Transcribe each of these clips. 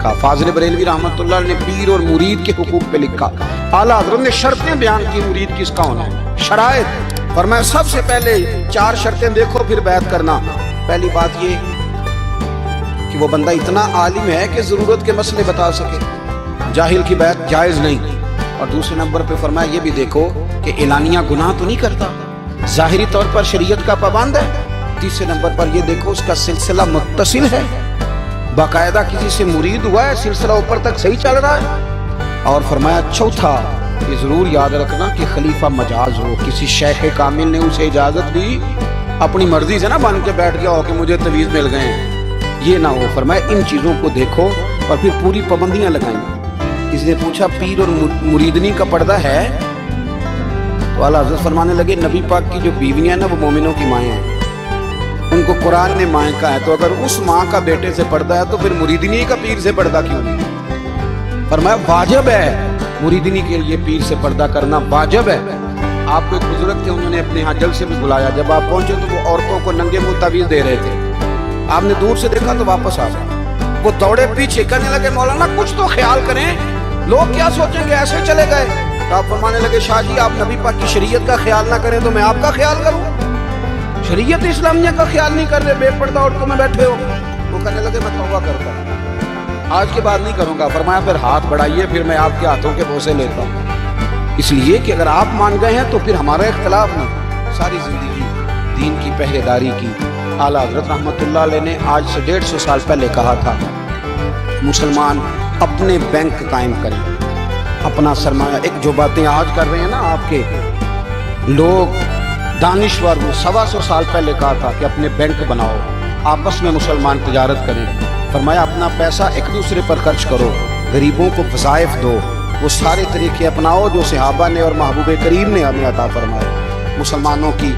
लिखा, फाजिल बरेलवी रहमतुल्लाह ने पीर और मुरीद के हुकूक पे लिखा। आला हज़रत ने शर्तें बयान की मुरीद किसका होना है, शराइत। फरमाया सबसे पहले 4 शर्तें देखो फिर बैत करना। पहली बात ये कि वो बंदा इतना आलिम है कि ज़रूरत के मसले बता सके, जाहिल की बैत जायज़ नहीं। और दूसरे नंबर पे फरमाया ये भी देखो कि एलानिया गुनाह तो नहीं करता, ज़ाहिरी तौर पर शरीयत का पाबंद है। तीसरे नंबर पर ये देखो उसका सिलसिला मुत्तसिल है, बाकायदा किसी से मुरीद हुआ है, सिलसिला ऊपर तक सही चल रहा है। और फरमाया चौथा ये ज़रूर याद रखना कि खलीफा मजाज हो, किसी शेख कामिल ने उसे इजाज़त दी अपनी मर्जी से ना बन के बैठ गया हो कि मुझे तवीज़ मिल गए हैं, ये ना हो। फरमाया इन चीज़ों को देखो और फिर पूरी पाबंदियाँ लगाएं। किसी ने पूछा पीर और मुरीदनी का पर्दा है, तो आला हज़रत फरमाने लगे नबी पाक की जो बीवियां ना वो मोमिनों की माएँ हैं, उनको कुरान ने माएँ का है, तो अगर उस माँ का बेटे से पर्दा है तो फिर मुरीदनी का पीर से पर्दा क्यों नहीं। फरमाया वाजिब है मुरीदनी के लिए पीर से पर्दा करना वाजिब है। आपको एक बुजुर्ग थे, उन्होंने अपने यहाँ जल से भी बुलाया, जब आप पहुंचे तो वो औरतों को नंगे मुंह तावीज़ दे रहे थे। आपने दूर से देखा तो वापस आ गए, वो दौड़े पीछे करने लगे मौलाना कुछ तो ख्याल करें, लोग क्या सोचेंगे, ऐसे चले गए। तो आप फरमाने लगे शाह जी आप नबी पाक की शरीयत का ख्याल ना करें तो मैं आपका ख्याल करूं, शरीयत इस्लामिया का ख्याल नहीं कर रहे, बेपर्दा औरतों में बैठे हो। वो कहने लगे मैं तौबा करता हूं, आज के बाद नहीं करूंगा। फरमाया फिर हाथ बढ़ाइए, फिर मैं आपके हाथों के बोसे लेता हूं, इसलिए कि अगर आप मान गए हैं तो फिर हमारा इख्तलाफ नहीं। सारी जिंदगी दीन की पहरेदारी की। आला हज़रत रहमतुल्लाह अलैह ने आज से 150 साल पहले कहा था मुसलमान अपने बैंक कायम करें, अपना सरमाया। एक जो बातें आज कर रहे हैं ना आपके लोग, दानिश्वर ने 125 साल पहले कहा था कि अपने बैंक बनाओ, आपस में मुसलमान तिजारत करें। फरमाया अपना पैसा एक दूसरे पर खर्च करो, गरीबों को वज़ाइफ दो, वो सारे तरीके अपनाओ जो सहाबा ने और महबूब करीम ने हमें अता फरमाए। मुसलमानों की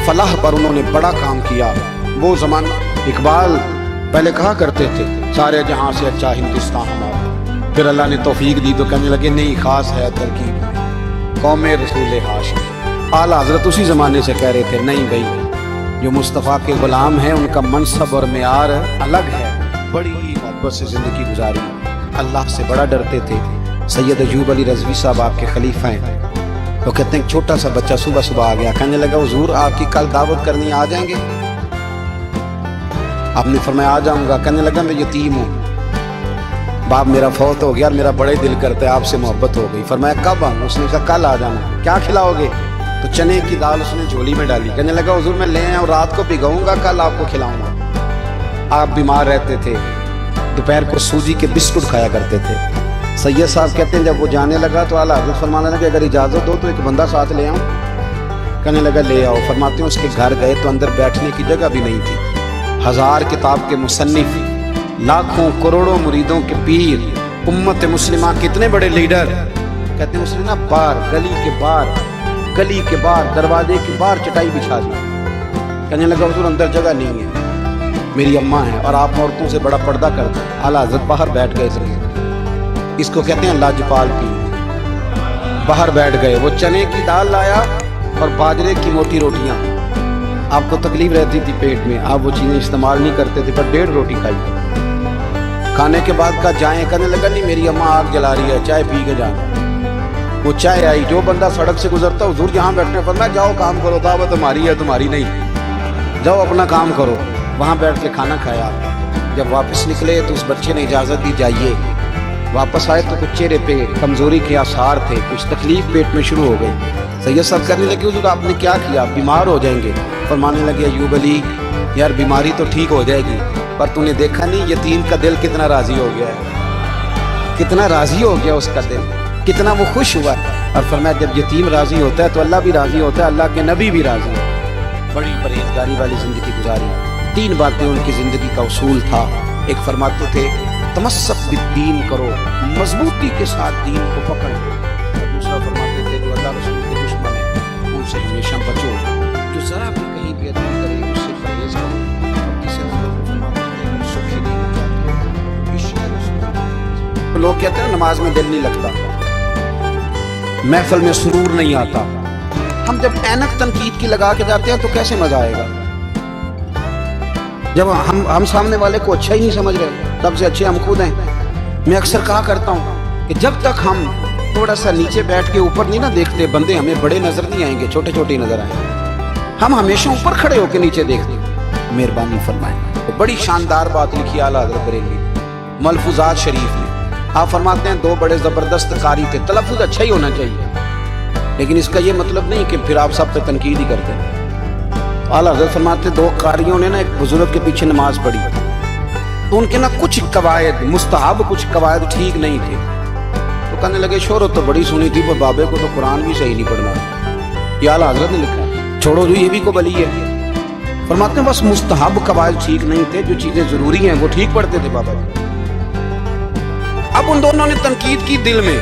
फलाह पर उन्होंने बड़ा काम किया। वो ज़माना इकबाल पहले कहा करते थे सारे जहां से अच्छा हिंदुस्तान हमारा, फिर अल्लाह ने तौफीक दी तो कहने लगे नहीं खास है तरकीब कौमे रसूल हाशिम। आला हज़रत उसी ज़माने से कह रहे थे नहीं भाई जो मुस्तफ़ा के ग़ुलाम हैं उनका मनसब और मेयार अलग है, बड़ी ही मोहब्बत से ज़िंदगी गुजारी, अल्लाह से बड़ा डरते थे। सैयद अयूब अली रज़वी साहब आपके खलीफा हैं, तो कहते हैं छोटा सा बच्चा सुबह सुबह आ गया, कहने लगा हुजूर आपकी कल दावत करनी आ जाएंगे। आपने फरमाया आ जाऊंगा। कहने लगा मैं यतीम हूँ, बाप मेरा फौत हो गया और मेरा बड़े दिल करता है आपसे मोहब्बत हो गई। फरमाया कब आऊँ? उसने कहा कल आ जाना। क्या खिलाओगे? तो चने की दाल उसने झोली में डाली। कहने लगा हुजूर मैं ले आया और रात को भिगाऊंगा, कल आपको खिलाऊंगा। आप बीमार रहते थे, दोपहर को सूजी के बिस्कुट खाया करते थे। सैयद साहब कहते हैं जब वो जाने लगा तो आला हज़रत फरमाने लगे अगर इजाज़त दो तो एक बंदा साथ ले आऊँ। कहने लगा ले आओ। फरमाते हैं उसके घर गए तो अंदर बैठने की जगह भी नहीं थी। 1000 किताब के मुसन्निफ, लाखों करोड़ों मुरीदों के पीर, उम्मत मुस्लिमा कितने बड़े लीडर। कहते हैं उसने ना बाहर गली के बाहर दरवाजे के बाहर चटाई बिछा दी। कहने लगा हुजूर अंदर जगह नहीं है, मेरी अम्मा है और आप औरतों से बड़ा पर्दा करते हैं। आला हज़रत बाहर बैठ गए थे, इसको कहते हैं लाजपाल पीर। बाहर बैठ गए, वो चने की दाल लाया और बाजरे की मोटी रोटियां। आपको तकलीफ रहती थी पेट में, आप वो चीज़ें इस्तेमाल नहीं करते थे, पर 1.5 रोटी खाई। खाने के बाद का जाए, कहने लगा नहीं मेरी अम्मा आग जला रही है, चाय पी के जाना। वो चाय आई, जो बंदा सड़क से गुजरता हुजूर जहाँ बैठने पर मैं जाओ काम करो, दावत हमारी है तुम्हारी नहीं, जाओ अपना काम करो। वहाँ बैठ के खाना खाया। जब वापस निकले तो उस बच्चे ने इजाज़त दी जाइए। वापस आए तो कुछ चेहरे पे कमज़ोरी के आसार थे, कुछ तकलीफ पेट में शुरू हो गई। सैयद साहब करने लगे हुजूर आपने क्या किया, बीमार हो जाएंगे। फरमाने लगे अयूब अली यार बीमारी तो ठीक हो जाएगी, पर तूने देखा नहीं यतीम का दिल कितना राज़ी हो गया है, कितना राज़ी हो गया उसका दिल, कितना वो खुश हुआ। और फरमाया जब यतीम राज़ी होता है तो अल्लाह भी राज़ी होता है, अल्लाह के नबी भी राज़ी है। बड़ी परहेजगारी वाली ज़िंदगी गुजारी। 3 बातें उनकी ज़िंदगी का उसूल था। एक फरमाते थे तमस्सक बिद्दीन करो, मजबूती के साथ दीन को पकड़ लो। और दूसरा फरमाते थे जो अल्लाह रसूल के दुश्मन है उनसे हमेशा बचो, जो ज़रा भी कहीं बेअदबी करे उससे परहेज करो। और तीसरा फरमाते थे सुखी दीन क्या। लोग कहते हैं नमाज में दिल नहीं लगता, महफिल में सुरूर नहीं आता। हम जब ऐनक तनकीद की लगा के जाते हैं तो कैसे मजा आएगा, जब हम सामने वाले को अच्छा ही नहीं समझ रहे, तब से अच्छे हम खुद हैं। میں اکثر کہا کرتا ہوں کہ جب تک ہم تھوڑا سا نیچے بیٹھ کے اوپر نہیں نہ دیکھتے، بندے ہمیں بڑے نظر نہیں آئیں گے، چھوٹے چھوٹے نظر آئیں گے۔ ہم ہمیشہ اوپر کھڑے ہو کے نیچے دیکھتے ہیں۔ مہربانی فرمائیں۔ بڑی شاندار بات لکھی اعلیٰ حضرت بریلوی ملفوظات شریف میں۔ آپ فرماتے ہیں دو بڑے زبردست قاری تھے، تلفظ اچھا ہی ہونا چاہیے، لیکن اس کا یہ مطلب نہیں کہ پھر آپ سب پہ تنقید ہی کرتے ہیں۔ اعلیٰ حضرت فرماتے دو قاریوں نے نا ایک بزرگ کے پیچھے نماز پڑھی، تو ان کے نا کچھ قواعد مستحب، کچھ قواعد ٹھیک نہیں تھے، تو کہنے لگے شہرت تو بڑی سنی تھی پر بابے کو تو قرآن بھی صحیح نہیں پڑھنا۔ یہ اعلیٰ حضرت نے لکھا ہے، چھوڑو جو یہ بھی کو بلی ہے۔ فرماتے ہیں بس مستحب قواعد ٹھیک نہیں تھے، جو چیزیں ضروری ہیں وہ ٹھیک پڑھتے تھے بابا جی۔ اب ان دونوں نے تنقید کی دل میں،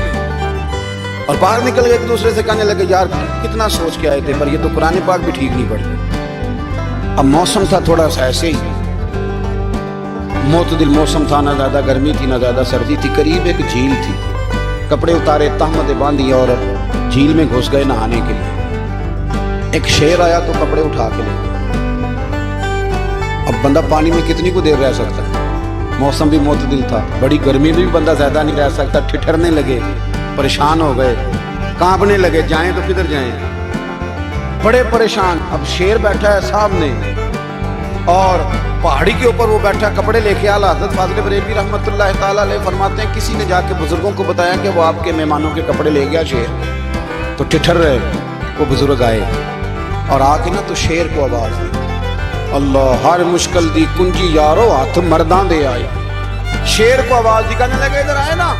اور باہر نکل گئے ایک دوسرے سے کہنے لگے یار کتنا سوچ کے آئے تھے، پر یہ تو قرآن پاک بھی ٹھیک نہیں پڑھتے۔ اب موسم تھا تھوڑا سا ایسے ہی معتدل موسم تھا، نہ زیادہ گرمی تھی نہ زیادہ سردی تھی، قریب ایک جھیل تھی، کپڑے اتارے، تہمدیں باندھی اور جھیل میں گھس گئے نہانے کے لیے۔ ایک شیر آیا تو کپڑے اٹھا کے لے گیا۔ اب بندہ پانی میں کتنی کو دیر رہ سکتا ہے، موسم بھی معتدل تھا، بڑی گرمی میں بھی بندہ زیادہ نہیں رہ سکتا، ٹھٹھرنے لگے، پریشان ہو گئے، کانپنے لگے، جائیں تو کدھر جائیں، بڑے پریشان۔ اب شیر بیٹھا ہے سامنے اور پہاڑی کے اوپر وہ بیٹھا کپڑے لے کے۔ اعلیٰ حضرت فاضل بریلوی رحمۃ اللہ تعالیٰ علیہ فرماتے ہیں کسی نے جا کے بزرگوں کو بتایا کہ وہ آپ کے مہمانوں کے کپڑے لے گیا شیر، تو ٹھٹھر رہے۔ وہ بزرگ آئے اور آ کے نا تو شیر کو آواز دی، اللہ ہر مشکل دی کنجی یارو ہاتھ مرداں دے آئے۔ شیر کو آواز دی، کہنے لگے ادھر آئے نا،